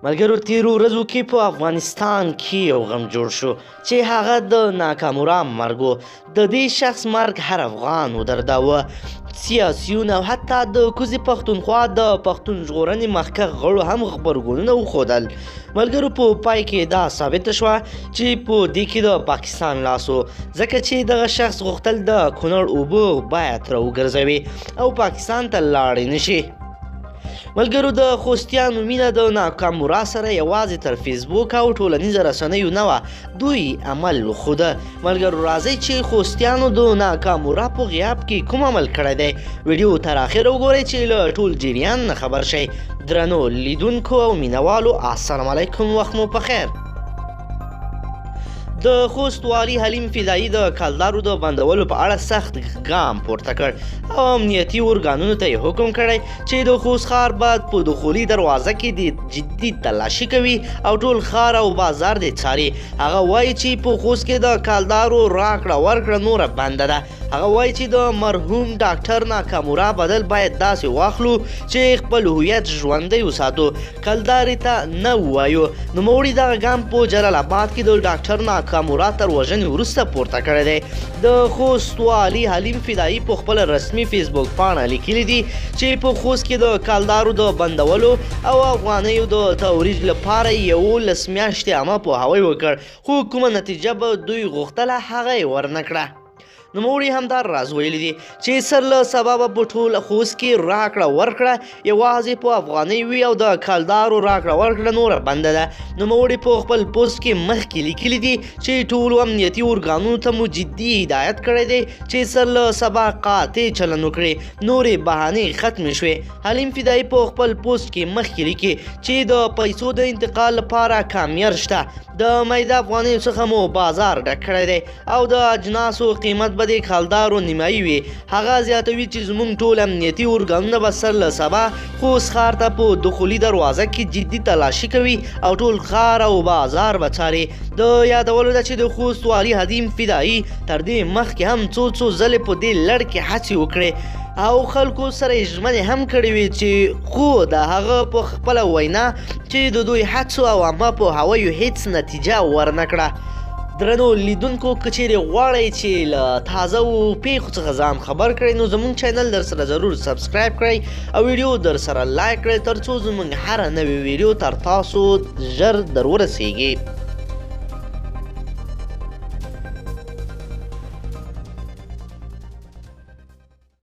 ملګرو تیرو ورځو کې په افغانستان کې یو غم جوړ شو چې هغه د ناکامرام مرګ و. د دې شخص مرګ هر افغان ودرداوه. سیاسیون او حتی د کوزې پښتونخوا د پښتون ژغورنې مخکښ غړو هم غبرګونونه وښودل. ملګرو په پای کې دا ثابته شوه چې په دې کې د پاکستان لاس و، ځکه چې دغه شخص غوښتل د کونړ اوبه باید راوګرځوي او پاکستان ته لاړې نشي. ملګرو د خوستیانو مینه د ناکامرا سره یوازې تر فیسبوک او ټولنیزو رسنیو نه وه، دوی عمل وښوده. ملګرو راځئ چې خوستیانو د ناکامرا په غیاب کې کوم عمل کړی دی، ویډیو تر اخره وګورئ چې له ټول جریان نه خبر شئ. درنو لیدونکو او مینوالو السلام علیکم، وخت مو پخیر. د خوست والی حلیم فدایی د کلدارو د بندولو په اړه سخت ګام پورته کړ او امنیتي ارګانونو ته یې حکم کړی چې د خوست ښار باید په دخولي دروازه کې د جدي تلاشي کوي او ټول ښار او بازار دې څاري. هغه وایي چې په خوست کې د کلدارو راکړه ورکړه نوره بنده ده. هغه وایي چې د مرحوم ډاکټر ناکامرا بدل باید داسې واخلو چې خپل هویت ژوندی وساتو، کلدارې ته نه ووایو. نوموړي دغه ګام په جلال آباد کې د ډاکټر ناکامرا تر وژنې وروسته پورته کړی دی. د خوست والي حلیم فدایی په خپل رسمي فیسبوک پاڼه لیکلي دي چې په خوست کې د کلدارو د بندولو او افغانیو د توریج لپاره 11 میاشتې عامه پوهاوی وکړ، خو کومه نتیجه به دوی غوښتله هغه یې ورنه کړه. نوموړي همدا راز ویلي دي چې سر له سببه په ټول خوست کې راکړه ورکړه یوازې په افغانۍ وي او د کلدارو راکړه ورکړه نوره بنده ده. نوموړي په خپل پوسټ کې مخکې لیکلي دي چې ټولو امنیتي ارګانونو ته مو جدي هدایت کړی دی چې سر له سبا قاطع چلند وکړي، نورې بهانې ختمې شوې. حلیم فدایی په خپل پوسټ کې مخکې لیکي چې د پیسو د انتقال لپاره کامیار شته، د میده افغانیو څخه مو بازار ډک کړی دی او د اجناسو قیمت به د کلدارو نیمایي وي. هغه زیاتوي چې زموږ ټول امنیتي ارګانونه به سر له سبا خوست ښار ته په دخولي دروازه کې جدي تلاشي کوي او ټول ښار او بازار به څاري. د یادولو ده چې د خوست والي حلیم فدایی تر دې مخکې هم څو ځلې په دې لړ کې هڅې وکړې او خلکو سره یې ژمنې هم کړې وې چې خو د هغه په خپله وینا چې د دوی هڅو او عامه پوهاویو هیڅ نتیجه ورنه کړه. درنو لیدونکو که چیرې غواړئ چې له تازه و پیښو څخه ځان خبر کړئ نو زموږ چینل در سره ضرور سبسکرایب کړئ او ویډیو در سره لایک کړئ تر څو زموږ هره نوې ویډیو تر تاسو ژر در ورسیږي.